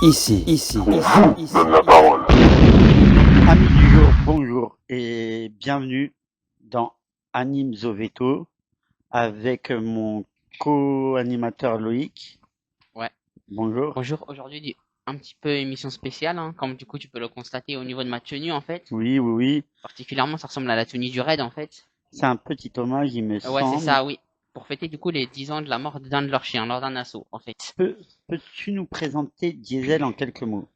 Donne la parole. Amis du jour, bonjour et bienvenue dans Anime Zoveto avec mon co-animateur Loïc. Ouais. Bonjour. Bonjour, aujourd'hui un petit peu émission spéciale, hein, comme du coup tu peux le constater au niveau de ma tenue en fait. Oui. Particulièrement ça ressemble à la tenue du raid en fait. C'est un petit hommage, il me Ouais c'est semble. ça, oui. Pour fêter du coup les 10 ans de la mort d'un de leurs chiens lors d'un assaut en fait. Peux-tu nous présenter Diesel en quelques mots?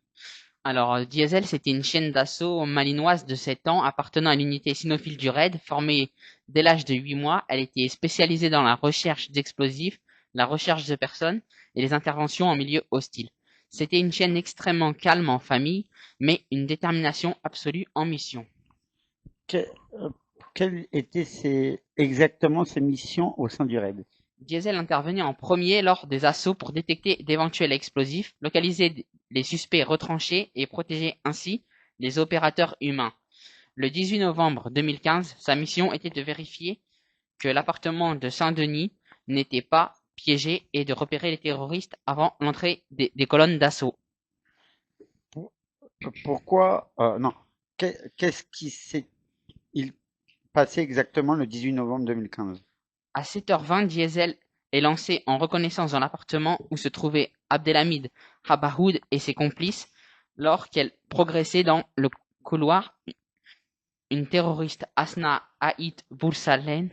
Alors Diesel c'était une chienne d'assaut malinoise de 7 ans appartenant à l'unité cynophile du raid, formée dès l'âge de 8 mois. Elle était spécialisée dans la recherche d'explosifs, la recherche de personnes et les interventions en milieu hostile. C'était une chienne extrêmement calme en famille, mais une détermination absolue en mission. Quelles étaient exactement ses missions au sein du raid? Diesel intervenait en premier lors des assauts pour détecter d'éventuels explosifs, localiser les suspects retranchés et protéger ainsi les opérateurs humains. Le 18 novembre 2015, sa mission était de vérifier que l'appartement de Saint-Denis n'était pas piégé et de repérer les terroristes avant l'entrée des colonnes d'assaut. Pourquoi non. Qu'est-ce qui s'est passé exactement le 18 novembre 2015? À 7h20, Diesel est lancé en reconnaissance dans l'appartement où se trouvaient Abdelhamid Habahoud et ses complices. Lors qu'elle progressait dans le couloir, une terroriste, Asna Haït Boursalens,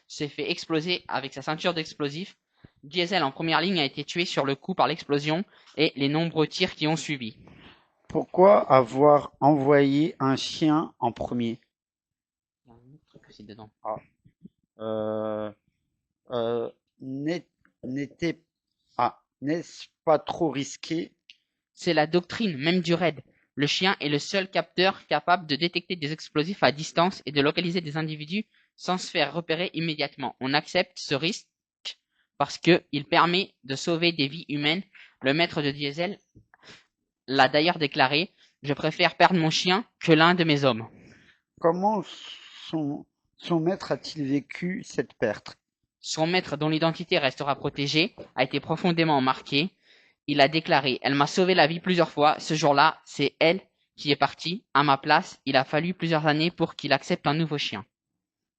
s'est fait exploser avec sa ceinture d'explosifs. Diesel en première ligne a été tué sur le coup par l'explosion et les nombreux tirs qui ont suivi. Pourquoi avoir envoyé un chien en premier? Il y a un autre truc aussi dedans. Euh, euh, n'est- N'était n'est-ce pas trop risqué? C'est la doctrine même du raid. Le chien est le seul capteur capable de détecter des explosifs à distance et de localiser des individus sans se faire repérer immédiatement. On accepte ce risque parce qu'il permet de sauver des vies humaines. Le maître de Diesel l'a d'ailleurs déclaré: je préfère perdre mon chien que l'un de mes hommes. Comment son maître a-t-il vécu cette perte? Son maître, dont l'identité restera protégée, a été profondément marqué. Il a déclaré: elle m'a sauvé la vie plusieurs fois. Ce jour-là, c'est elle qui est partie. À ma place, il a fallu plusieurs années pour qu'il accepte un nouveau chien.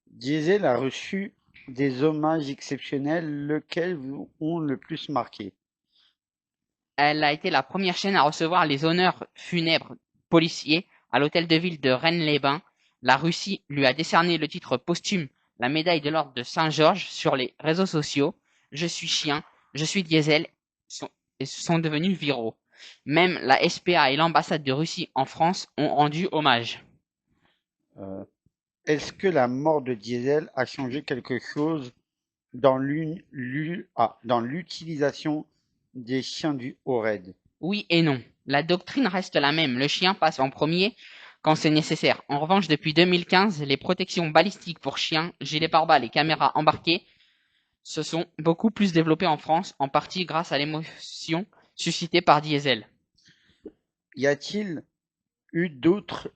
Diesel a reçu des hommages exceptionnels, lesquels vous ont le plus marqué? Elle a été la première chienne à recevoir les honneurs funèbres policiers à l'hôtel de ville de Rennes-les-Bains. La Russie lui a décerné le titre posthume, la médaille de l'ordre de Saint-Georges. Sur les réseaux sociaux, je suis chien, je suis Diesel, sont devenus viraux. Même la SPA et l'ambassade de Russie en France ont rendu hommage. Euh, Est-ce que la mort de Diesel a changé quelque chose dans l'utilisation des chiens du haut raid? Oui et non. La doctrine reste la même. Le chien passe en premier quand c'est nécessaire. En revanche, depuis 2015, les protections balistiques pour chiens, gilets pare-balles et caméras embarquées se sont beaucoup plus développées en France, en partie grâce à l'émotion suscitée par Diesel. Y a-t-il eu d'autres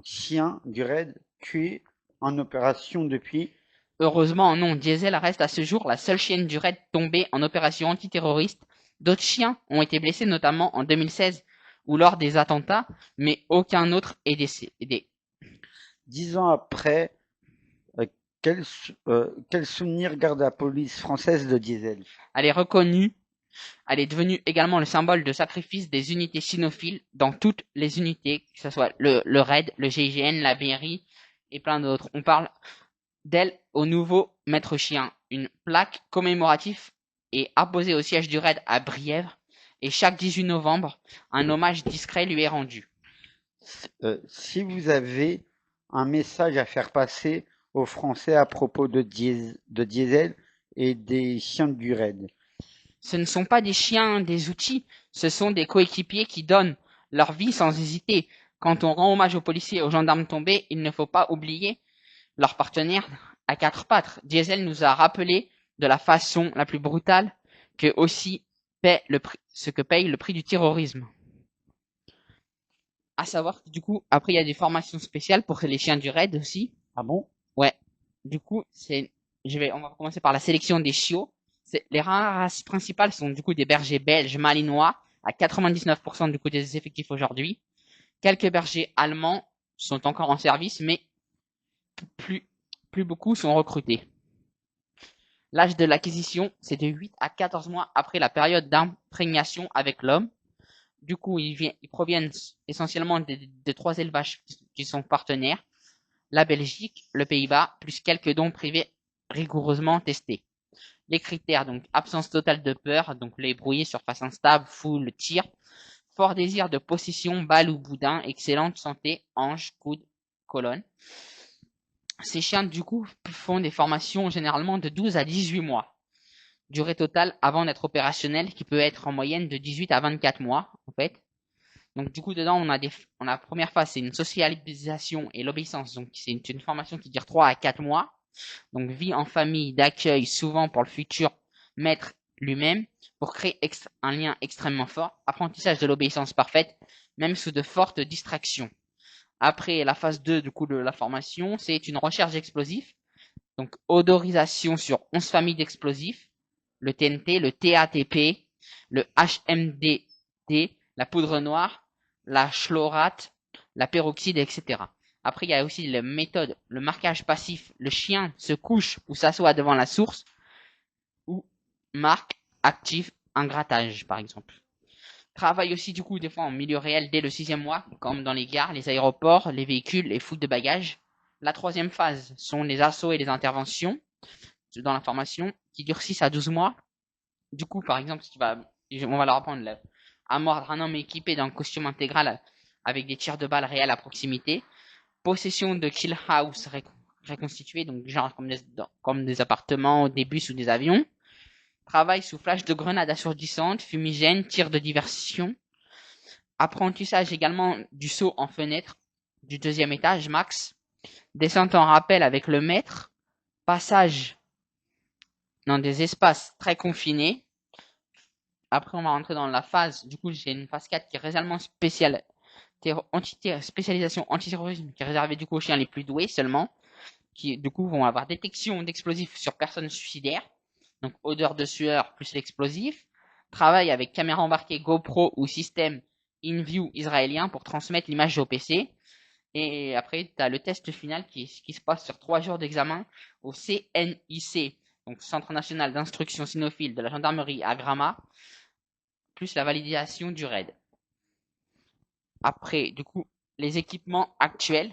chiens du raid tués en opération depuis? Heureusement, non. Diesel reste à ce jour la seule chienne du raid tombée en opération antiterroriste. D'autres chiens ont été blessés, notamment en 2016 ou lors des attentats, mais aucun autre est décédé. 10 ans après, euh, quel souvenir garde la police française de Diesel? Elle est reconnue. Elle est devenue également le symbole de sacrifice des unités cynophiles dans toutes les unités, que ce soit le RAID, le GIGN, la BRI et plein d'autres. On parle d'elle au nouveau maître chien. Une plaque commémorative est apposée au siège du RAID à Brièvre et chaque 18 novembre, un hommage discret lui est rendu. Si vous avez un message à faire passer aux Français à propos de Diesel et des chiens du raid. Ce ne sont pas des chiens, des outils, ce sont des coéquipiers qui donnent leur vie sans hésiter. Quand on rend hommage aux policiers et aux gendarmes tombés, il ne faut pas oublier leur partenaire à quatre pattes. Diesel nous a rappelé de la façon la plus brutale que aussi paie ce que paye le prix du terrorisme. À savoir que du coup, après il y a des formations spéciales pour les chiens du raid aussi. Ah bon? Ouais. Du coup, on va commencer par la sélection des chiots. Les races principales sont du coup des bergers belges malinois, à 99% du coup des effectifs aujourd'hui. Quelques bergers allemands sont encore en service, mais plus, plus beaucoup sont recrutés. L'âge de l'acquisition, c'est de 8 à 14 mois après la période d'imprégnation avec l'homme. Du coup, ils proviennent essentiellement de 3 élevages qui sont partenaires. La Belgique, le Pays-Bas, plus quelques dons privés rigoureusement testés. Les critères, donc absence totale de peur, donc les brouillés, surface instable, foule, tir, fort désir de possession, balle ou boudin, excellente santé, hanche, coude, colonne. Ces chiens, du coup, font des formations généralement de 12 à 18 mois. Durée totale avant d'être opérationnel qui peut être en moyenne de 18 à 24 mois, en fait. Donc, du coup, dedans, on a la première phase, c'est une socialisation et l'obéissance. Donc, c'est une formation qui dure 3 à 4 mois. Donc, vie en famille, d'accueil, souvent pour le futur maître lui-même, pour créer un lien extrêmement fort. Apprentissage de l'obéissance parfaite, même sous de fortes distractions. Après, la phase 2, du coup, de la formation, c'est une recherche d'explosifs. Donc, odorisation sur 11 familles d'explosifs. Le TNT, le TATP, le HMDD, la poudre noire, la chlorate, la peroxyde, etc. Après, il y a aussi la méthode, le marquage passif. Le chien se couche ou s'assoit devant la source ou marque active un grattage, par exemple. Travaille aussi, du coup, des fois en milieu réel dès le 6e mois, comme dans les gares, les aéroports, les véhicules, les foutes de bagages. La 3e phase sont les assauts et les interventions dans la formation qui durent 6 à 12 mois. Du coup, par exemple, on va leur apprendre à mordre un homme équipé d'un costume intégral avec des tirs de balles réels à proximité. Possession de kill house reconstitués, donc genre comme des appartements, des bus ou des avions. Travail sous flash de grenades assourdissantes, fumigènes, tir de diversion. Apprentissage également du saut en fenêtre du 2e étage max. Descente en rappel avec le maître. Passage dans des espaces très confinés. Après, on va rentrer dans la phase. Du coup, j'ai une phase 4 qui est réellement spéciale. Spécialisation antiterrorisme qui est réservée du coup aux chiens les plus doués seulement. Qui, du coup, vont avoir détection d'explosifs sur personnes suicidaires. Donc, odeur de sueur plus l'explosif. Travail avec caméra embarquée GoPro ou système InView israélien pour transmettre l'image au PC. Et après, tu as le test final qui se passe sur 3 jours d'examen au CNIC, donc Centre National d'Instruction Cynophile de la Gendarmerie à Gramma, plus la validation du RAID. Après, du coup, les équipements actuels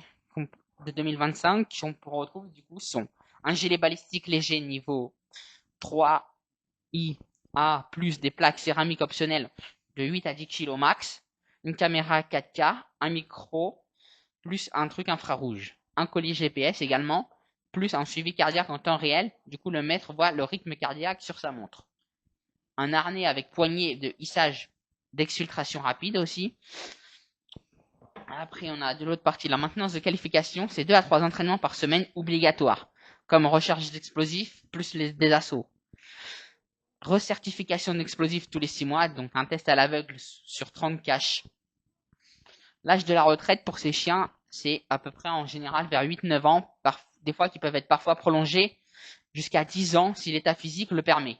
de 2025 qu'on retrouve, du coup, sont un gilet balistique léger niveau 3IA, plus des plaques céramiques optionnelles de 8 à 10 kg max, une caméra 4K, un micro, plus un truc infrarouge, un collier GPS également, plus un suivi cardiaque en temps réel. Du coup, le maître voit le rythme cardiaque sur sa montre. Un harnais avec poignée de hissage d'exfiltration rapide aussi. Après, on a de l'autre partie la maintenance de qualification. C'est 2 à 3 entraînements par semaine obligatoires, comme recherche d'explosifs plus des assauts. Recertification d'explosifs tous les 6 mois, donc un test à l'aveugle sur 30 caches. L'âge de la retraite pour ces chiens, c'est à peu près en général vers 8-9 ans, des fois qui peuvent être parfois prolongés jusqu'à 10 ans si l'état physique le permet.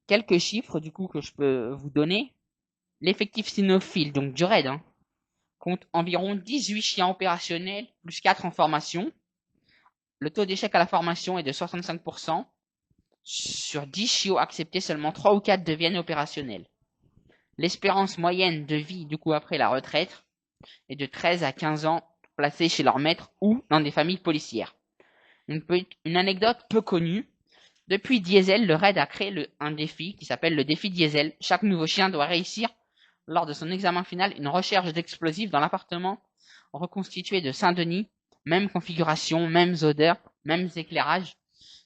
Quelques chiffres du coup que je peux vous donner. L'effectif cynophile, donc du RAID, compte environ 18 chiens opérationnels plus 4 en formation. Le taux d'échec à la formation est de 65%. Sur 10 chiots acceptés, seulement 3 ou 4 deviennent opérationnels. L'espérance moyenne de vie du coup après la retraite est de 13 à 15 ans placés chez leur maître ou dans des familles policières. Une anecdote peu connue. Depuis Diesel, le RAID a créé un défi qui s'appelle le défi Diesel. Chaque nouveau chien doit réussir lors de son examen final une recherche d'explosifs dans l'appartement reconstitué de Saint-Denis. Même configuration, mêmes odeurs, mêmes éclairages.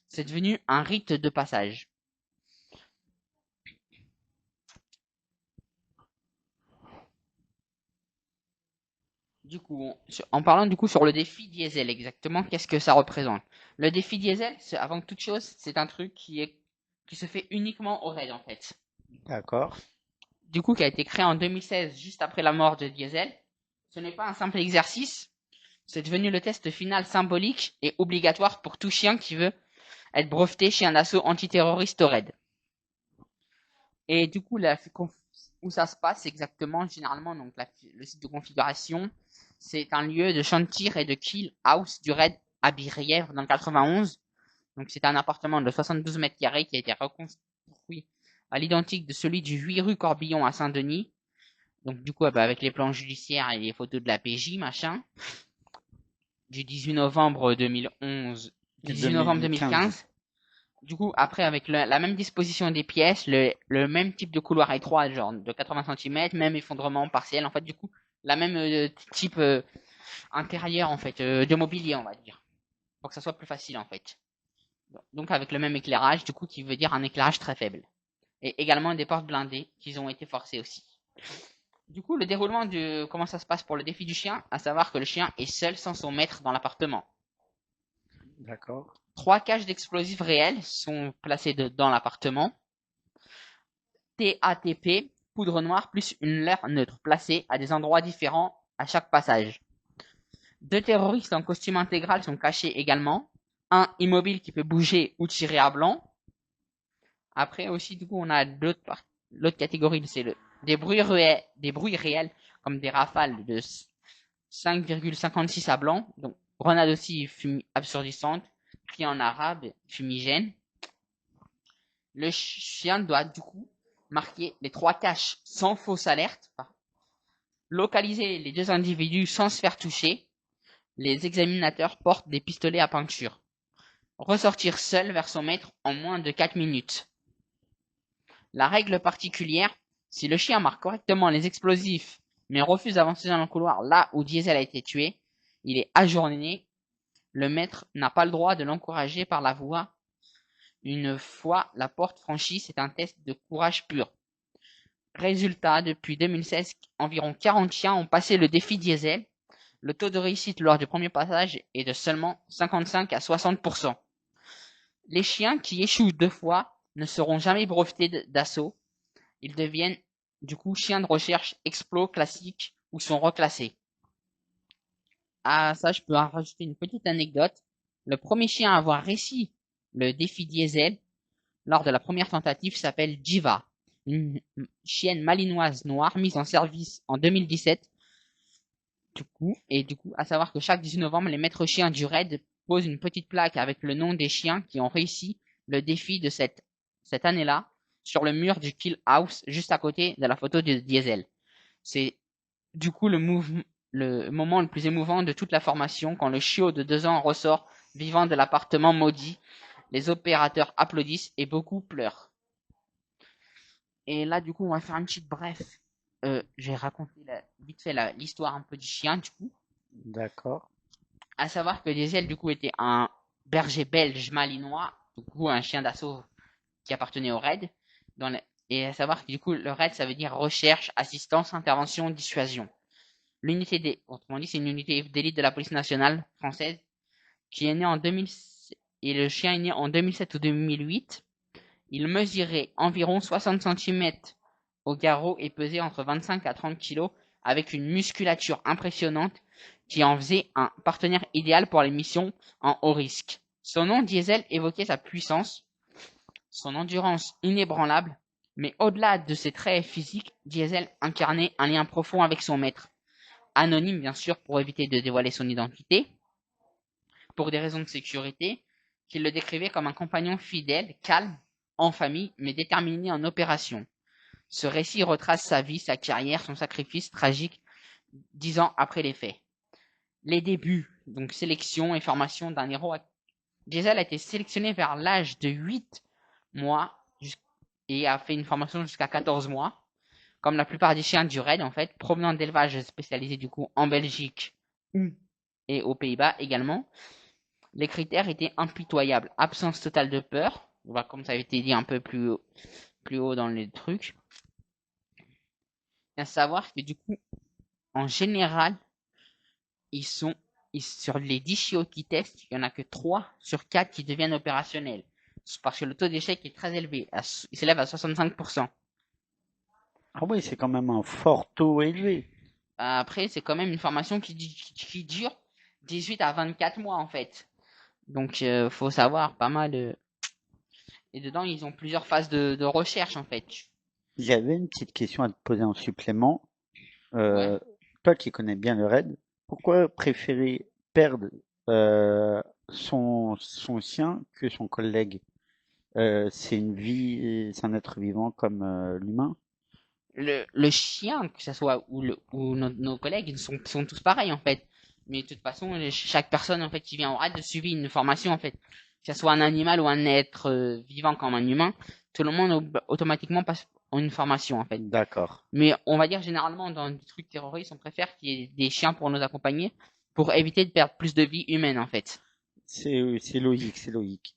C'est devenu un rite de passage. Du coup, en parlant du coup sur le défi Diesel exactement, qu'est-ce que ça représente? Le défi Diesel, avant toute chose, c'est un truc qui se fait uniquement au RAID en fait. D'accord. Du coup, qui a été créé en 2016, juste après la mort de Diesel. Ce n'est pas un simple exercice, c'est devenu le test final symbolique et obligatoire pour tout chien qui veut être breveté chez un assaut antiterroriste au RAID. Et du coup, la où ça se passe exactement, généralement, donc le site de configuration, c'est un lieu de champ de tir et de kill house du raid à Bièvre dans le 91. Donc c'est un appartement de 72 mètres carrés qui a été reconstruit à l'identique de celui du 8 rue Corbillon à Saint-Denis. Donc du coup, avec les plans judiciaires et les photos de la PJ, machin, du 18 novembre 2011, du 18 novembre 2015. Du coup, après, avec la même disposition des pièces, le même type de couloir étroit, genre de 80 cm, même effondrement partiel, en fait, du coup, la même type intérieur, en fait, de mobilier, on va dire, pour que ça soit plus facile, en fait. Donc, avec le même éclairage, du coup, qui veut dire un éclairage très faible. Et également des portes blindées, qui ont été forcées aussi. Du coup, le déroulement de comment ça se passe pour le défi du chien, à savoir que le chien est seul sans son maître dans l'appartement. D'accord. 3 caches d'explosifs réels sont placées dans l'appartement. TATP, poudre noire plus une leurre neutre placée à des endroits différents à chaque passage. 2 terroristes en costume intégral sont cachés également. Un immobile qui peut bouger ou tirer à blanc. Après aussi, du coup, on a l'autre catégorie, c'est des bruits réels, comme des rafales de 5,56 à blanc. Donc, grenade aussi absurdissante, cri en arabe, fumigène. Le chien doit, du coup, marquer les 3 caches sans fausse alerte, localiser les 2 individus sans se faire toucher. Les examinateurs portent des pistolets à peinture. Ressortir seul vers son maître en moins de 4 minutes. La règle particulière, si le chien marque correctement les explosifs mais refuse d'avancer dans le couloir là où Diesel a été tué, il est ajourné. Le maître n'a pas le droit de l'encourager par la voie. Une fois la porte franchie, c'est un test de courage pur. Résultat, depuis 2016, environ 40 chiens ont passé le défi Diesel. Le taux de réussite lors du premier passage est de seulement 55 à 60%. Les chiens qui échouent 2 fois ne seront jamais brevetés d'assaut. Ils deviennent du coup chiens de recherche explos classiques ou sont reclassés. Ah, ça, je peux en rajouter une petite anecdote. Le premier chien à avoir réussi le défi Diesel lors de la première tentative s'appelle Jiva, une chienne malinoise noire mise en service en 2017. Du coup, à savoir que chaque 18 novembre, les maîtres chiens du raid posent une petite plaque avec le nom des chiens qui ont réussi le défi de cette année-là sur le mur du Kill House, juste à côté de la photo de Diesel. C'est du coup le moment le plus émouvant de toute la formation quand le chiot de 2 ans ressort vivant de l'appartement maudit. Les opérateurs applaudissent et beaucoup pleurent. Et là, du coup, on va faire une petite bref. J'ai raconté vite fait l'histoire un peu du chien, du coup. D'accord. À savoir que Diesel, du coup, était un berger belge malinois, du coup, un chien d'assaut qui appartenait au RAID. Et à savoir que, du coup, le RAID, ça veut dire recherche, assistance, intervention, dissuasion. Autrement dit, c'est une unité d'élite de la police nationale française qui est née en 2000, et le chien est né en 2007 ou 2008. Il mesurait environ 60 cm au garrot et pesait entre 25 à 30 kg avec une musculature impressionnante qui en faisait un partenaire idéal pour les missions en haut risque. Son nom Diesel évoquait sa puissance, son endurance inébranlable, mais au-delà de ses traits physiques, Diesel incarnait un lien profond avec son maître. Anonyme bien sûr pour éviter de dévoiler son identité, pour des raisons de sécurité, qu'il le décrivait comme un compagnon fidèle, calme, en famille, mais déterminé en opération. Ce récit retrace sa vie, sa carrière, son sacrifice tragique 10 ans après les faits. Les débuts, donc sélection et formation d'un héros. Diesel a été sélectionné vers l'âge de 8 mois et a fait une formation jusqu'à 14 mois. Comme la plupart des chiens du raid, en fait, provenant d'élevages spécialisés du coup en Belgique et aux Pays-Bas également. Les critères étaient impitoyables. Absence totale de peur, comme ça avait été dit un peu plus haut dans les trucs. À savoir que du coup, en général, sur les 10 chiots qui testent, il n'y en a que 3 sur 4 qui deviennent opérationnels. Parce que le taux d'échec est très élevé. Il s'élève à 65%. Ah oui, c'est quand même un fort taux élevé. Après, c'est quand même une formation qui dure 18 à 24 mois en fait. Donc, faut savoir pas mal. Et dedans, ils ont plusieurs phases de recherche en fait. J'avais une petite question à te poser en supplément. Ouais. Euh, Toi qui connais bien le raid, pourquoi préférer perdre euh, son chien que son collègue? C'est une vie, c'est un être vivant comme l'humain. Le chien, que ce soit ou nos collègues, sont tous pareils en fait. Mais de toute façon, chaque personne en fait qui vient au raid subit une formation en fait. Que ce soit un animal ou un être vivant comme un humain, tout le monde automatiquement passe en une formation en fait. D'accord. Mais on va dire généralement dans des trucs terroristes, on préfère qu'il y ait des chiens pour nous accompagner pour éviter de perdre plus de vies humaines en fait. C'est logique, c'est logique.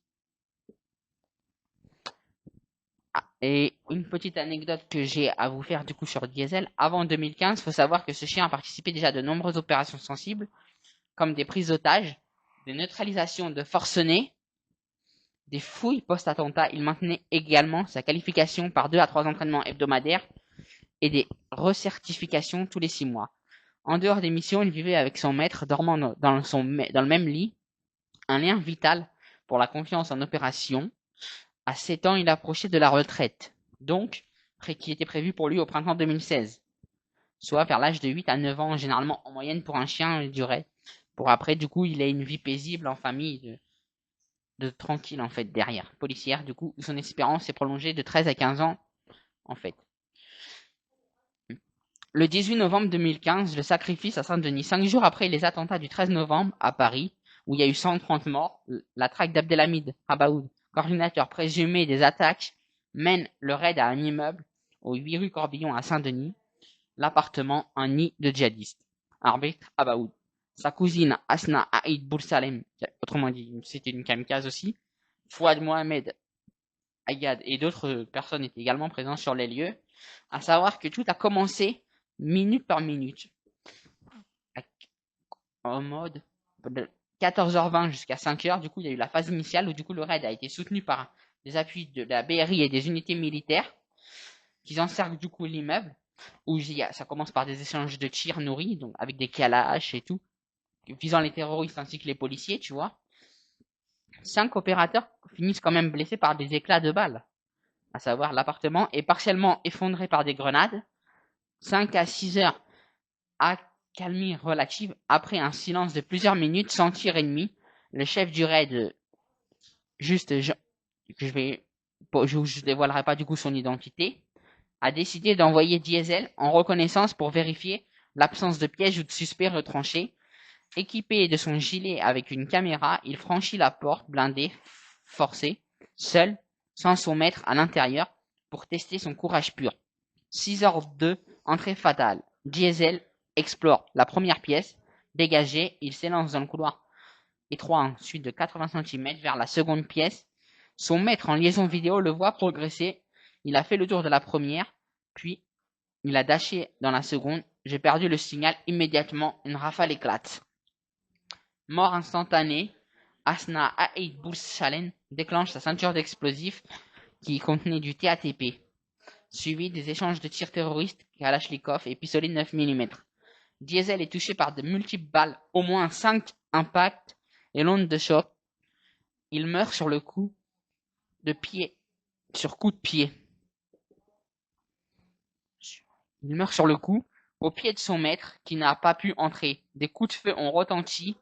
Ah, et une petite anecdote que j'ai à vous faire du coup sur Diesel, avant 2015, faut savoir que ce chien a participé déjà à de nombreuses opérations sensibles, comme des prises d'otages, des neutralisations de forcenés, des fouilles post-attentat. Il maintenait également sa qualification par 2 à 3 entraînements hebdomadaires et des recertifications tous les 6 mois. En dehors des missions, il vivait avec son maître, dormant dans le même lit, un lien vital pour la confiance en opération. À 7 ans, il approchait de la retraite, donc qui était prévu pour lui au printemps 2016, soit vers l'âge de 8 à 9 ans, généralement en moyenne pour un chien, il durait. Pour après, du coup, il a une vie paisible en famille, de tranquille en fait derrière, policière, du coup, son espérance s'est prolongée de 13 à 15 ans en fait. Le 18 novembre 2015, le sacrifice à Saint-Denis, 5 jours après les attentats du 13 novembre à Paris, où il y a eu 130 morts, la traque d'Abdelhamid Rabaoud, coordinateur présumé des attaques, mène le raid à un immeuble au 8 rue Corbillon à Saint-Denis, l'appartement un nid de djihadistes. Arbitre Abaoud. Sa cousine Asna Aïd Boursalem, autrement dit, c'était une kamikaze aussi, Fouad Mohamed Ayad et d'autres personnes étaient également présents sur les lieux. À savoir que tout a commencé minute par minute, en mode de 14h20 jusqu'à 5h. Du coup, il y a eu la phase initiale où du coup le raid a été soutenu par des appuis de la BRI et des unités militaires qui encerclent du coup l'immeuble. Où ça commence par des échanges de tirs nourris, donc avec des kalash et tout, visant les terroristes ainsi que les policiers, tu vois. 5 opérateurs finissent quand même blessés par des éclats de balles, à savoir l'appartement est partiellement effondré par des grenades. 5 à 6 heures accalmie relative après un silence de plusieurs minutes sans tir ennemi. Le chef du raid, juste, je vais, je dévoilerai pas du coup son identité, a décidé d'envoyer Diesel en reconnaissance pour vérifier l'absence de pièges ou de suspects retranchés. Équipé de son gilet avec une caméra, il franchit la porte blindée forcée, seul, sans son maître à l'intérieur, pour tester son courage pur. 6h02, entrée fatale. Diesel explore la première pièce. Dégagé, il s'élance dans le couloir étroit ensuite de 80 cm vers la seconde pièce. Son maître en liaison vidéo le voit progresser. Il a fait le tour de la première, puis il a dashé dans la seconde. J'ai perdu le signal immédiatement. Une rafale éclate. Mort instantanée, Asna Aïd Boursalem déclenche sa ceinture d'explosifs qui contenait du TATP, suivi des échanges de tirs terroristes, Kalachnikov et pistolets 9 mm. Diesel est touché par de multiples balles, au moins 5 impacts et l'onde de choc. Il meurt sur le coup de pied, sur coup de pied. Il meurt sur le coup, au pied de son maître, qui n'a pas pu entrer. Des coups de feu ont retenti.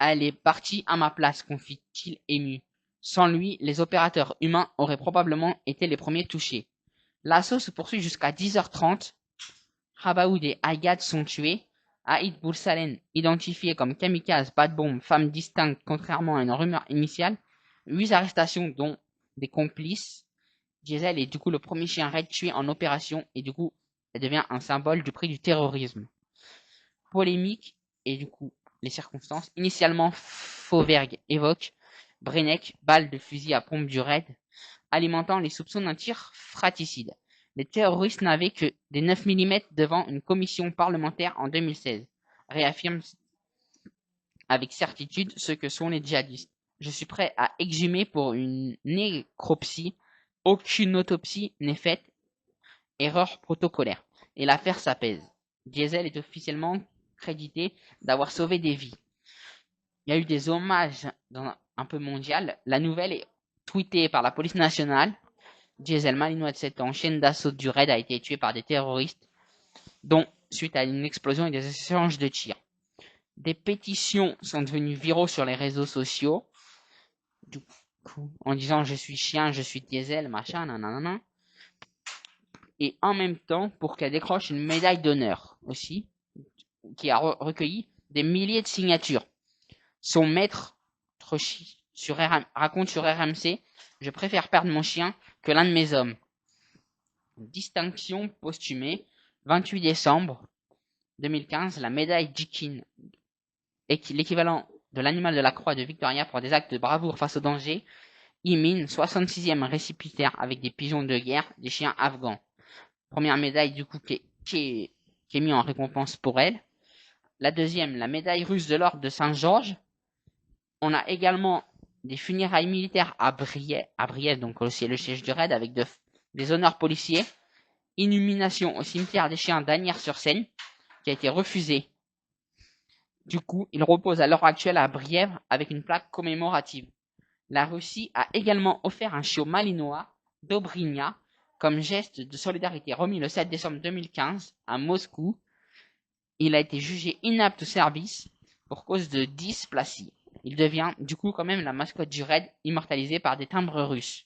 Elle est partie à ma place, confie-t-il ému. Sans lui, les opérateurs humains auraient probablement été les premiers touchés. L'assaut se poursuit jusqu'à 10h30. Rabaoud et Ayad sont tués. Aïd Boursalem, identifié comme kamikaze, pas de bombe, femme distincte, contrairement à une rumeur initiale. 8 arrestations, dont des complices. Diesel est du coup le premier chien raid tué en opération et du coup, elle devient un symbole du prix du terrorisme. Polémique et du coup, les circonstances. Initialement, Fauvergue évoque Brenneck, balle de fusil à pompe du raid, alimentant les soupçons d'un tir fratricide. Les terroristes n'avaient que des 9 mm devant une commission parlementaire en 2016, réaffirme avec certitude ce que sont les djihadistes. Je suis prêt à exhumer pour une nécropsie. Aucune autopsie n'est faite. Erreur protocolaire. Et l'affaire s'apaise. Diesel est officiellement crédité d'avoir sauvé des vies. Il y a eu des hommages dans un peu mondial. La nouvelle est tweeté par la police nationale, Diesel Malinois de 7 ans, chaîne d'assaut du raid, a été tué par des terroristes, dont suite à une explosion et des échanges de tirs. Des pétitions sont devenues viraux sur les réseaux sociaux, du coup, en disant je suis chien, je suis Diesel, machin, nanana. Et en même temps, pour qu'elle décroche une médaille d'honneur aussi, qui a recueilli des milliers de signatures. Son maître raconte sur RMC, je préfère perdre mon chien que l'un de mes hommes. Distinction posthumée, 28 décembre 2015, la médaille Jikin, l'équivalent de l'animal de la croix de Victoria pour des actes de bravoure face au danger, Imin, 66e récipiendaire avec des pigeons de guerre, des chiens afghans. Première médaille du coup qui est mise en récompense pour elle. La deuxième, la médaille russe de l'ordre de Saint-Georges. On a également des funérailles militaires à Briève, donc aussi le siège du raid, avec des honneurs policiers. Inhumation au cimetière des chiens d'Asnières-sur-Seine, qui a été refusée. Du coup, il repose à l'heure actuelle à Briève avec une plaque commémorative. La Russie a également offert un chiot malinois, Dobrigna, comme geste de solidarité remis le 7 décembre 2015 à Moscou. Il a été jugé inapte au service pour cause de dysplasie. Il devient du coup quand même la mascotte du raid, immortalisée par des timbres russes.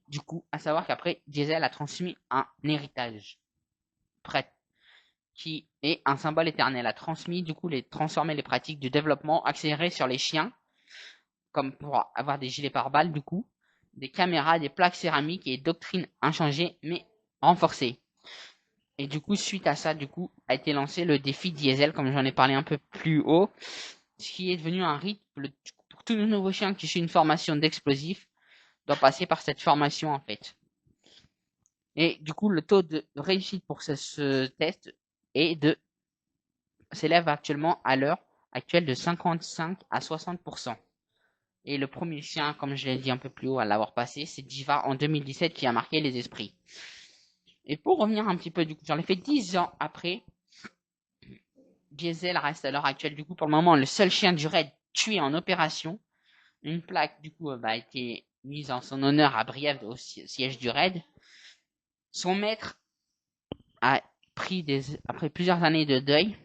Du coup, à savoir qu'après, Diesel a transmis un héritage prêt, qui est un symbole éternel, a transmis du coup transformer les pratiques du développement accéléré sur les chiens, comme pour avoir des gilets pare-balles du coup, des caméras, des plaques céramiques et doctrines inchangées mais renforcées. Et du coup, suite à ça, du coup, a été lancé le défi Diesel, comme j'en ai parlé un peu plus haut, ce qui est devenu un rythme pour tous les nouveaux chiens qui suivent une formation d'explosif, doit passer par cette formation en fait. Et du coup, le taux de réussite pour ce test s'élève actuellement à l'heure actuelle de 55 à 60%. Et le premier chien, comme je l'ai dit un peu plus haut, à l'avoir passé, c'est Diva en 2017 qui a marqué les esprits. Et pour revenir un petit peu, du coup, j'en ai fait 10 ans après. Diesel reste à l'heure actuelle, du coup, pour le moment, le seul chien du raid tué en opération. Une plaque, du coup, a été mise en son honneur à Briève, au siège du raid. Son maître a pris après plusieurs années de deuil,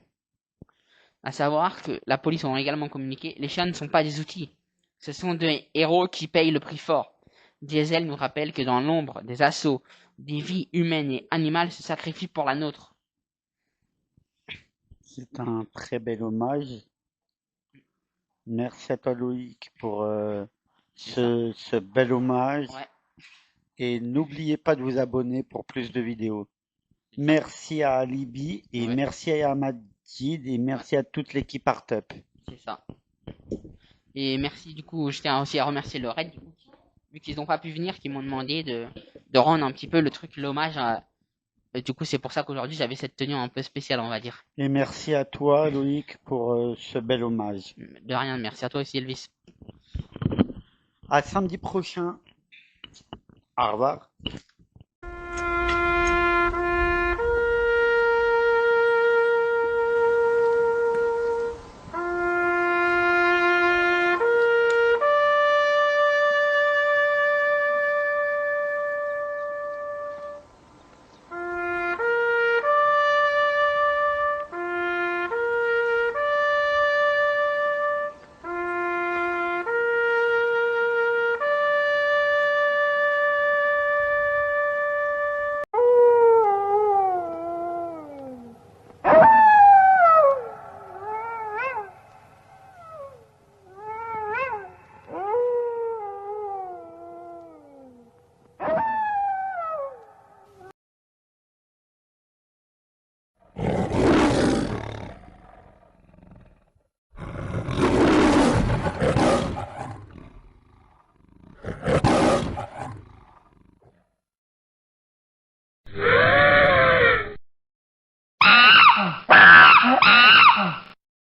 à savoir que la police ont également communiqué, les chiens ne sont pas des outils. Ce sont des héros qui payent le prix fort. Diesel nous rappelle que dans l'ombre des assauts, des vies humaines et animales se sacrifient pour la nôtre. C'est un très bel hommage. Merci à toi Loïc pour ce bel hommage. Ouais. Et n'oubliez pas de vous abonner pour plus de vidéos. Merci à Alibi et Ouais. merci à Majid et merci à toute l'équipe Artup. C'est ça. Et merci du coup, je tiens aussi à remercier le raid, du coup, vu qu'ils n'ont pas pu venir, qui m'ont demandé de rendre un petit peu le truc, l'hommage à... Du coup, c'est pour ça qu'aujourd'hui, j'avais cette tenue un peu spéciale, on va dire. Et merci à toi Loïc pour ce bel hommage. De rien, merci à toi aussi, Elvis. À samedi prochain. Au revoir.